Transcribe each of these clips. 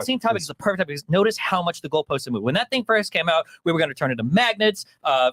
Vaccine topic is the perfect topic because notice how much the goalposts have moved. When that thing first came out, we were going to turn into magnets.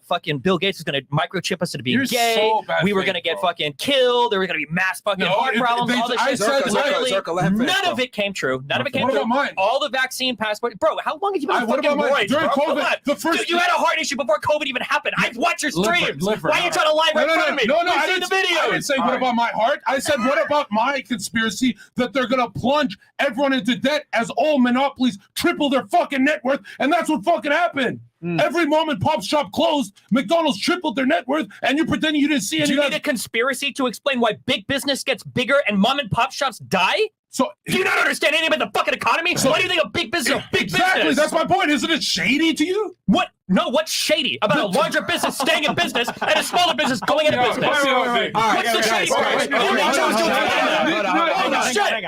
Fucking Bill Gates was going to microchip us into being gay. So we were going to get fucking killed. There were going to be mass fucking heart problems. All this shit. None of it came true. None of it came true. All the vaccine passports. Bro, how long have you been fucking roids, bro? Come on. Dude, you had a heart issue before COVID even happened. I've watched your streams. Why are you trying to lie right in front of me? No, I seen the video. I didn't say what about my heart. I said what about my conspiracy that they're going to plunge everyone into debt as all monopolies triple their fucking net worth, and that's what fucking happened. Every mom and pop shop closed, McDonald's tripled their net worth, and you pretending you didn't see any of that. Do you need a conspiracy to explain why big business gets bigger and mom and pop shops die? So do you not understand anything about the fucking economy? So why do you think a big business is a big exactly, business? That's my point. Isn't it shady to you? What? No, what's shady about a larger business staying in business and a smaller business going into business? What's the shady part?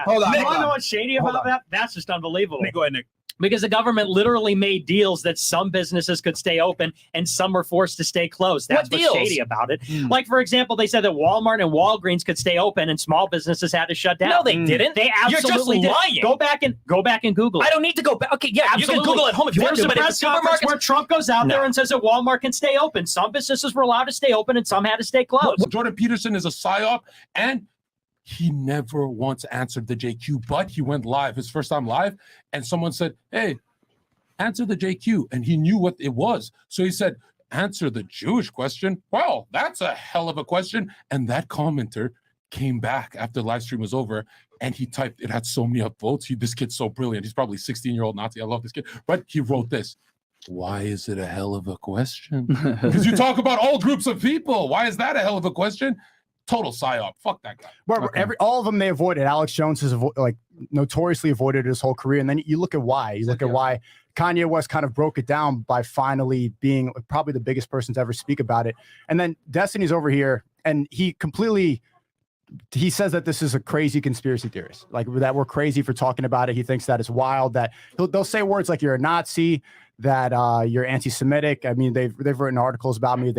Hold on. You want to know what's shady about that? That's just unbelievable. Go ahead, Nick. Because the government literally made deals that some businesses could stay open and some were forced to stay closed. That's what's shady about it. Like, for example, they said that Walmart and Walgreens could stay open and small businesses had to shut down. No, they didn't. They absolutely You're just lying. did. Go back and Google it. I don't need to go back. Okay, yeah, absolutely. you can Google at home if you want to, but there's a press conference where Trump goes out there and says that Walmart can stay open. Some businesses were allowed to stay open and some had to stay closed. Jordan Peterson is a psyop, and he never once answered the JQ, but he went live, his first time live, and someone said, hey, answer the JQ, and he knew what it was. So he said, answer the Jewish question. Well, that's a hell of a question. And that commenter came back after the live stream was over, and he typed, it had so many upvotes. This kid's so brilliant. He's probably 16-year-old Nazi. I love this kid. But he wrote this. Why is it a hell of a question? Because you talk about all groups of people. Why is that a hell of a question? Total psyop. Fuck that guy. Well, all of them they avoided. Alex Jones has notoriously avoided his whole career. And then you look at why. You look at why Kanye West kind of broke it down by finally being probably the biggest person to ever speak about it. And then Destiny's over here, and he says that this is a crazy conspiracy theorist, like that we're crazy for talking about it. He thinks that it's wild, that they'll say words like you're a Nazi, that you're anti-Semitic. I mean, they've written articles about me.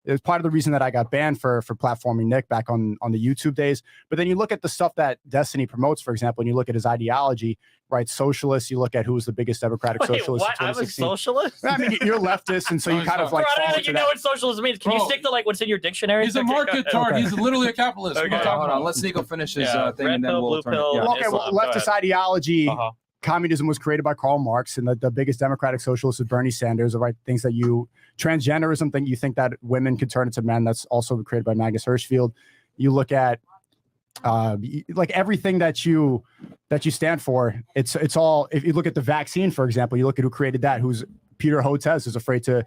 It was part of the reason that I got banned for platforming Nick back on the YouTube days. But then you look at the stuff that Destiny promotes, for example, and you look at his ideology, right? Socialist, you look at who was the biggest Democratic socialist. What? I'm a socialist? I mean, you're leftist, and so you kind of like. I don't think you know what socialism means. Can you stick to like what's in your dictionary? He's a market tard. He's literally a capitalist. Okay, hold on. Let Sneako finish his thing, and then we'll turn it. Okay, well, leftist ideology. Communism was created by Karl Marx, and the biggest democratic socialist is Bernie Sanders. The right things that transgenderism, you think that women could turn into men. That's also created by Magnus Hirschfeld. You look at like everything that you stand for. It's all. If you look at the vaccine, for example, you look at who created that. Who's Peter Hotez, who's afraid to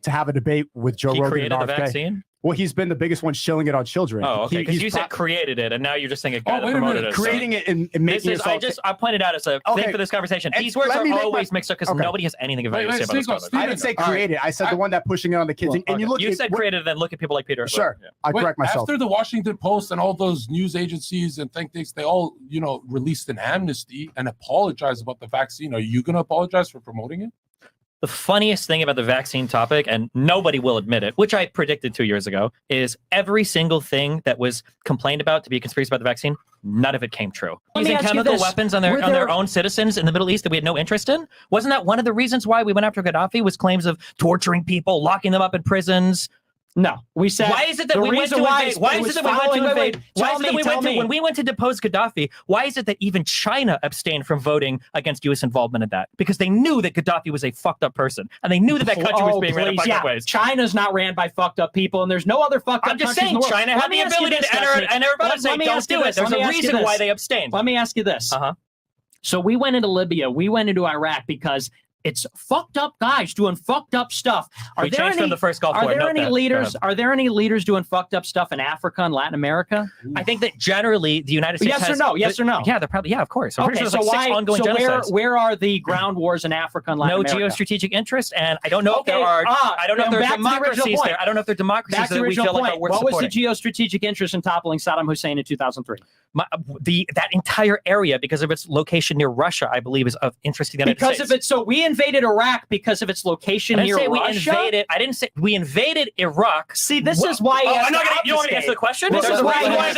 have a debate with Joe Rogan. He created the vaccine? Well, he's been the biggest one shilling it on children. Oh, okay. Because you said created it, and now you're just saying a guy that promoted it. Creating it and making it. I pointed out as a thing for this conversation. These words are always mixed up because nobody has anything of value to say about this topic. I didn't say created. I said the one that pushing it on the kids. And you look. You said created, then look at people like Peter. Sure, I correct myself. After the Washington Post and all those news agencies and think tanks, they all released an amnesty and apologized about the vaccine. Are you going to apologize for promoting it? The funniest thing about the vaccine topic, and nobody will admit it, which I predicted 2 years ago, is every single thing that was complained about to be a conspiracy about the vaccine, none of it came true. Using chemical weapons on their own citizens in the Middle East that we had no interest in? Wasn't that one of the reasons why we went after Gaddafi, was claims of torturing people, locking them up in prisons? No, we said. Why is it that we went to invade? Why is it that we went to invade? Why is it that we went to when we went to depose Gaddafi? Why is it that even China abstained from voting against U.S. involvement in that? Because they knew that Gaddafi was a fucked up person, and they knew that that country was being ran in fucked up ways. China's not ran by fucked up people, and there's no other fucked up. I'm just saying, China had the ability to enter and everybody say, "Don't do it." There's a reason why they abstained. Let me ask you this. So we went into Libya, we went into Iraq because it's fucked up guys doing fucked up stuff. Are there any leaders? Are there any leaders doing fucked up stuff in Africa and Latin America? I think that generally the United States. Yes or no? Yes or no? Yeah, they're probably. Yeah, of course. I'm okay, so where are the ground wars in Africa and Latin America? No geostrategic interest, and I don't know if there are. I don't know if there are democracies there. I don't know if there are democracies that we feel like are worth supporting. What was the geostrategic interest in toppling Saddam Hussein in 2003? that entire area, because of its location near Russia, I believe, is of interest to the United States. States. Of it, so we invaded Iraq because of its location near Russia. I didn't say we invaded Iraq. See, this is why. You want to answer the question? This is why you want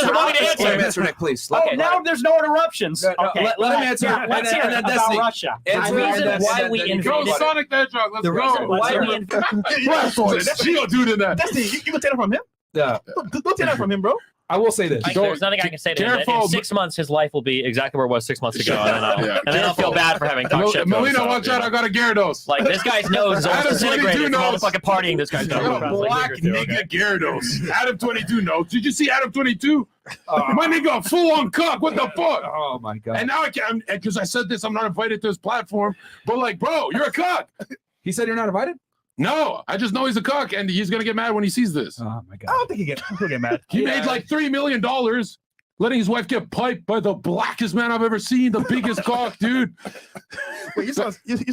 to answer, Nick, please. Okay, now there's no interruptions. Okay, let him answer. Let's hear it about Russia. The reason why we invaded. Sonic the Hedgehog. Let's the reason why we invaded. She gonna do it in that. Destiny, you can take it from him. Yeah. Don't take that from him, bro. I will say this. There's nothing I can say to him. In 6 months, his life will be exactly where it was 6 months ago, and then I'll feel bad for having talked shit. Melina, watch out! I got a Gyarados. Like this guy's nose is almost disintegrated from all the fucking partying this guy's done. Black nigga Gyarados. Adam 22 knows. Did you see Adam 22? My nigga, full on cock. What the fuck? Oh my god. And now I can't, because I said this, I'm not invited to his platform. But like, bro, you're a cock. He said you're not invited? No, I just know he's a cuck, and he's gonna get mad when he sees this. Oh my god! I don't think he'll get mad. He made like $3 million, letting his wife get piped by the blackest man I've ever seen, the biggest cock, dude. Wait, you saw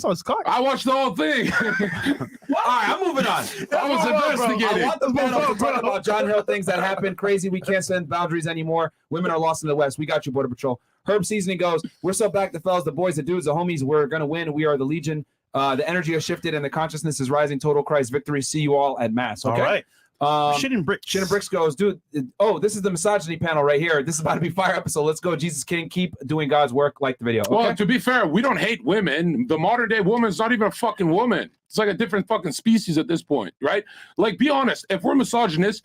his cock? I watched the whole thing. All right, I'm moving on. I was investigating. I want the panel to talk about John Hill things that happen. Crazy. We can't send boundaries anymore. Women are lost in the West. We got you, Border Patrol. Herb Seasoning goes. We're so back, the fellas, the boys, the dudes, the homies. We're gonna win. We are the Legion. The energy has shifted and the consciousness is rising. Total Christ victory. See you all at Mass. Okay. All right. Shit and Bricks. Shit and Bricks goes, dude. Oh, this is the misogyny panel right here. This is about to be fire episode. Let's go. Jesus King. Keep doing God's work. Like the video. Okay? Well, to be fair, we don't hate women. The modern day woman is not even a fucking woman. It's like a different fucking species at this point, right? Like, be honest. If we're misogynists,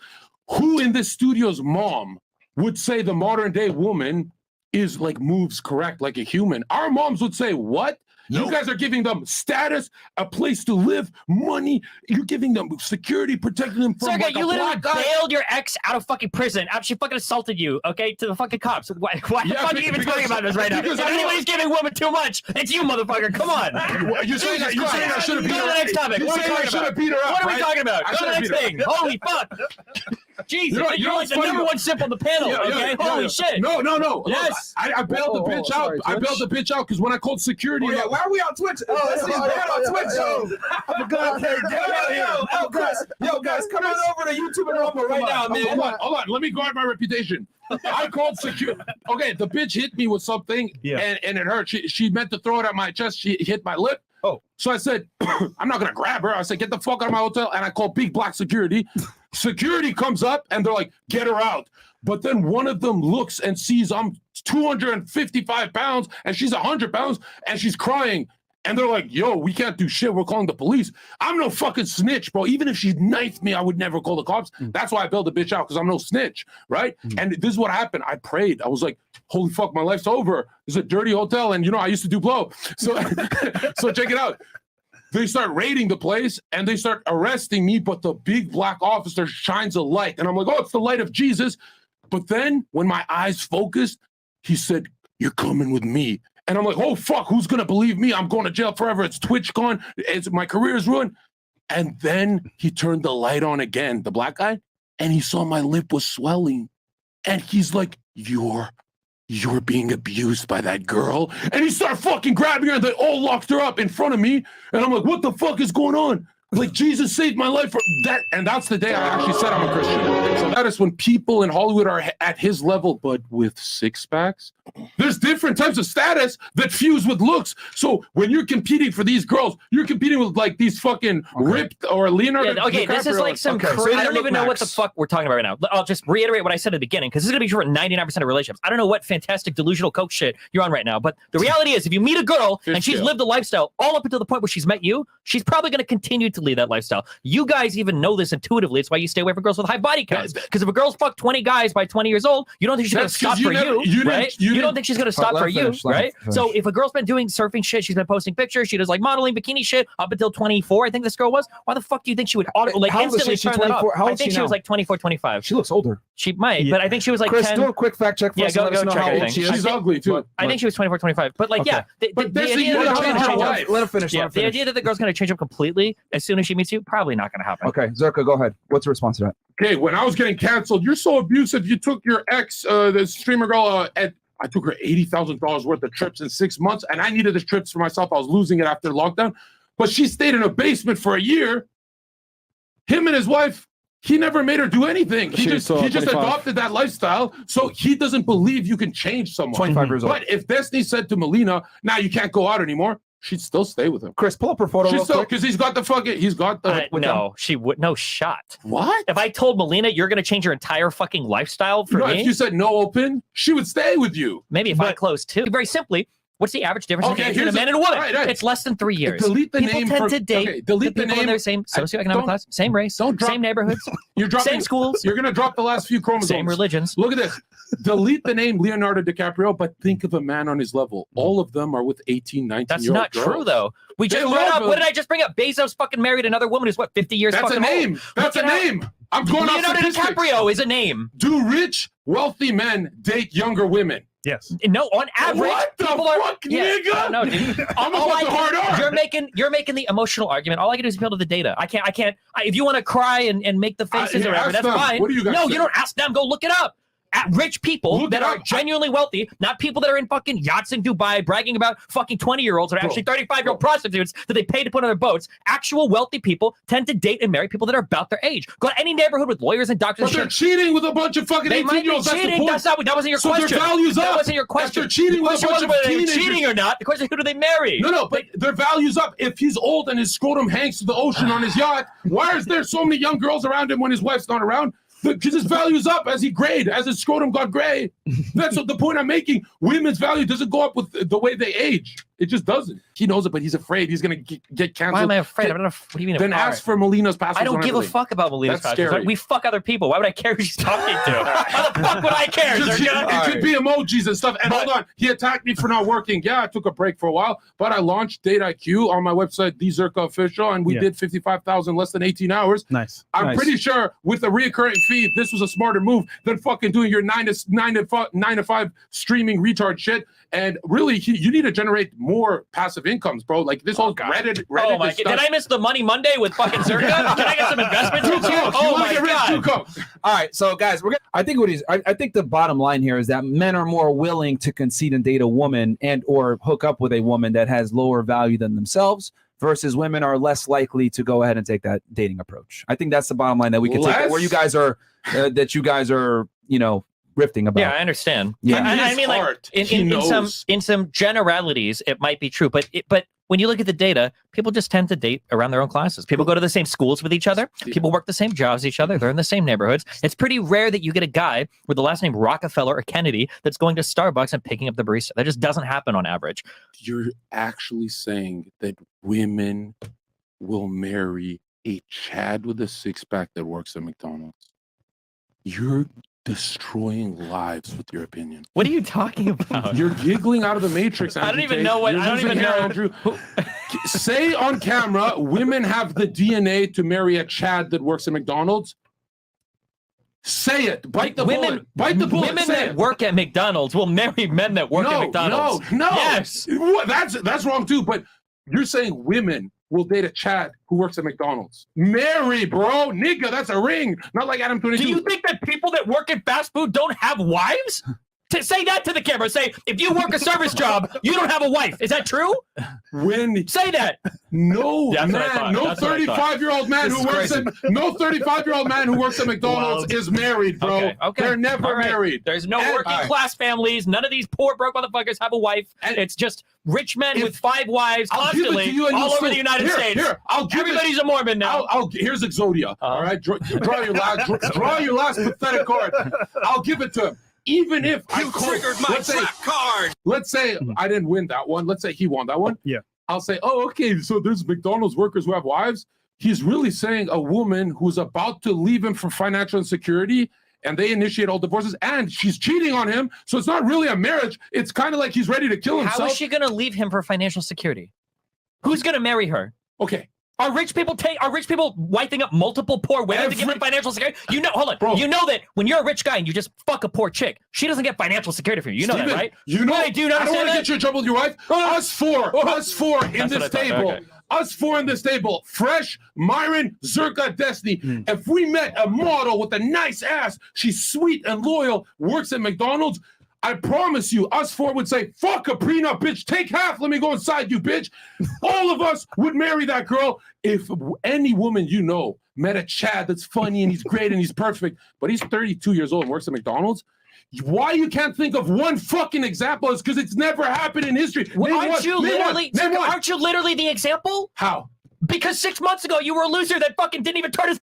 who in this studio's mom would say the modern day woman is like moves correct like a human? Our moms would say, what? Nope. You guys are giving them status, a place to live, money. You're giving them security, protecting them from Zherka, you literally bailed your ex out of fucking prison after she fucking assaulted you, okay, to the fucking cops. Why the fuck are you even talking about this right now? If anybody's giving women too much, it's you, motherfucker. Come on. You're saying I should have beat her up. Go to the next topic. You're saying I should have beat her up. What are we talking about? Go to the next thing. Holy fuck. Jesus, you're like the number one sip on the panel, okay? Holy shit. No. Yes. I bailed the bitch out. I bailed the bitch out because when I called security. Why are we on Twitch? This is bad on Twitch. Yo, guys, come on over to YouTube and Rumble right now, man. Hold on. Let me guard my reputation. I called security. Okay, the bitch hit me with something, and it hurt. She meant to throw it at my chest. She hit my lip. Oh. So I said, I'm not going to grab her. I said, get the fuck out of my hotel. And I called big black security. Security comes up, and they're like, get her out. But then one of them looks and sees I'm 255 pounds, and she's 100 pounds, and she's crying. And they're like, yo, we can't do shit. We're calling the police. I'm no fucking snitch, bro. Even if she knifed me, I would never call the cops. That's why I bailed the bitch out, because I'm no snitch, right? And this is what happened. I prayed. I was like, holy fuck, my life's over. It's a dirty hotel, and, I used to do blow. So, so check it out. They start raiding the place, and they start arresting me, but the big black officer shines a light. And I'm like, oh, it's the light of Jesus. But then when my eyes focused, he said, you're coming with me. And I'm like, oh, fuck, who's going to believe me? I'm going to jail forever. It's Twitch gone. My career is ruined. And then he turned the light on again, the black guy, and he saw my lip was swelling. And he's like, you're being abused by that girl. And he started fucking grabbing her, and they all locked her up in front of me. And I'm like, what the fuck is going on? Like, Jesus saved my life for that. And that's the day I actually said I'm a Christian. So that is when people in Hollywood are at his level, but with six packs. There's different types of status that fuse with looks. So when you're competing for these girls, you're competing with like these fucking ripped or Leonardo. Yeah, okay, this is like some I don't even know what the fuck we're talking about right now. I'll just reiterate what I said at the beginning, because this is going to be true for 99% of relationships. I don't know what fantastic delusional coke shit you're on right now, but the reality is if you meet a girl and she's lived a lifestyle all up until the point where she's met you, she's probably going to continue to lead that lifestyle. You guys even know this intuitively. It's why you stay away from girls with high body counts. Because if a girl's fucked 20 guys by 20 years old, you don't think she's going to stop for you, right? You don't think she's going to stop for you, right? So if a girl's been doing surfing shit, she's been posting pictures, she does like modeling, bikini shit up until 24, I think this girl was. Why the fuck do you think she would instantly turn that off? I think she was like 24, 25. She looks older. She might, but I think she was like Chris, 10. do a quick fact check for us. Go check how old she is. She's ugly too. I think she was 24, 25. But like, okay. The idea let her finish. The idea that the girl's going to change up completely as soon as she meets you, probably not going to happen. Okay, Zherka, go ahead. What's your response to that? Okay, when I was getting canceled, you're so abusive. You took your ex, the streamer girl, I took her $80,000 worth of trips in 6 months, and I needed the trips for myself. I was losing it after lockdown, but she stayed in a basement for a year. Him and his wife He never made her do anything. He just adopted that lifestyle. So he doesn't believe you can change someone. 25 years old. But if Destiny said to Melina, now you can't go out anymore, she'd still stay with him. Chris, pull up her photo real quick. Because he's got the no, she would no shot. What? If I told Melina you're going to change your entire fucking lifestyle for me? If you said no open, she would stay with you. Maybe if I closed too. Very simply, what's the average difference between a man and a woman? Right. It's less than 3 years. Delete the people name. Tend to date delete the people name. in their same socioeconomic class, same race, same neighborhoods, same schools. You're going to drop the last few chromosomes. Same religions. Look at this. Delete the name Leonardo DiCaprio, but think of a man on his level. All of them are with 18, 19-year-old That's not true, though. We just brought up, what did I just bring up? Bezos fucking married another woman who's, 50 years That's fucking a name. old. That's a name. I'm going off Leonardo DiCaprio is a name. Do rich, wealthy men date younger women? Yes. No, on average, what the people fuck, yeah, nigga? No, dude. I'm about the hard R. You're making the emotional argument. All I can do is appeal to the data. I can't. If you want to cry and make the faces or whatever, that's fine. What do you guys No, say? you don't ask them. Go look it up. At rich people that are genuinely wealthy, not people that are in fucking yachts in Dubai bragging about fucking 20-year-olds that are actually 35-year-old prostitutes that they pay to put on their boats. Actual wealthy people tend to date and marry people that are about their age. Go to any neighborhood with lawyers and doctors. But they're cheating with a bunch of fucking 18-year-olds. That's the point. That wasn't your question. So their value's up. That wasn't your question. If they're cheating with a bunch of teenagers. Cheating or not. The question is, who do they marry? No, but their value's up. If he's old and his scrotum hangs to the ocean on his yacht, why is there so many young girls around him when his wife's not around? Because his value's up as he grayed, as his scrotum got gray. That's what the point I'm making. Women's value doesn't go up with the way they age. It just doesn't. He knows it, but he's afraid he's going to get canceled. Why am I afraid? What do you mean? Then ask for Melina's passwords. I don't give a fuck about Melina's passwords. We fuck other people. Why would I care who she's talking to? How the fuck would I care? It could be emojis and stuff. And hold on, he attacked me for not working. Yeah, I took a break for a while, but I launched Date IQ on my website, The Zherka Official, and we did 55,000 less than 18 hours. Nice. I'm pretty sure with the reoccurring fee, this was a smarter move than fucking doing your 9 to 5 streaming retard shit. And really, you need to generate more passive incomes, bro. Like this whole Reddit. Oh my god! Did I miss the Money Monday with fucking Zherka? Can I get some investments? Oh my god! All right, so guys, I think the bottom line here is that men are more willing to concede and date a woman and or hook up with a woman that has lower value than themselves, versus women are less likely to go ahead and take that dating approach. I think that's the bottom line that we can take. Where you guys are, rifting about. Yeah, I understand. Yeah, I mean, like in some generalities, it might be true, but when you look at the data, people just tend to date around their own classes. People go to the same schools with each other. People work the same jobs as each other. They're in the same neighborhoods. It's pretty rare that you get a guy with the last name Rockefeller or Kennedy that's going to Starbucks and picking up the barista. That just doesn't happen on average. You're actually saying that women will marry a Chad with a six-pack that works at McDonald's. You're destroying lives with your opinion. What are you talking about? You're giggling out of the matrix. I don't even know what. I don't even know. Andrew. Say on camera, women have the DNA to marry a Chad that works at McDonald's. Say it. Bite the bullet. Bite the bullet. Women that work at McDonald's will marry men that work at McDonald's. No. Yes. That's wrong too. But you're saying women will date a Chad who works at McDonald's. Marry, bro. Nigga, that's a ring. Not like Adam 22. Do you think that people that work at fast food don't have wives? To say that to the camera. Say, if you work a service job, you don't have a wife. Is that true? Say that. No, That's man. No 35-year-old man who works at McDonald's is married, bro. Okay. They're never married. There's no working class families. None of these poor broke motherfuckers have a wife. It's just rich men with 5 wives constantly all over the United States. Everybody's a Mormon now. Here's Exodia. All right, draw your last pathetic card. I'll give it to him. Even if I triggered my trap card. Let's say I didn't win that one. Let's say he won that one. Yeah. I'll say, oh, okay, so there's McDonald's workers who have wives. He's really saying a woman who's about to leave him for financial insecurity, and they initiate all divorces, and she's cheating on him. So it's not really a marriage. It's kind of like he's ready to kill himself. How is she going to leave him for financial security? Who's going to marry her? Okay. Are rich people wiping up multiple poor women to give them financial security? Hold on. Bro. You know that when you're a rich guy and you just fuck a poor chick, she doesn't get financial security from you. You know that, right? You know. Right, do you I don't want to that? get you in trouble with your wife. Us four in this table. Okay. Us 4 in this table. Fresh, Myron, Zherka, Destiny. If we met a model with a nice ass, she's sweet and loyal, works at McDonald's, I promise you, us four would say, fuck a prenup, bitch. Take half. Let me go inside you, bitch. All of us would marry that girl. If any woman you know met a Chad that's funny and he's great and he's perfect, but he's 32 years old and works at McDonald's, why you can't think of one fucking example is because it's never happened in history. Aren't you literally the example? How? Because 6 months ago, you were a loser that fucking didn't even turn his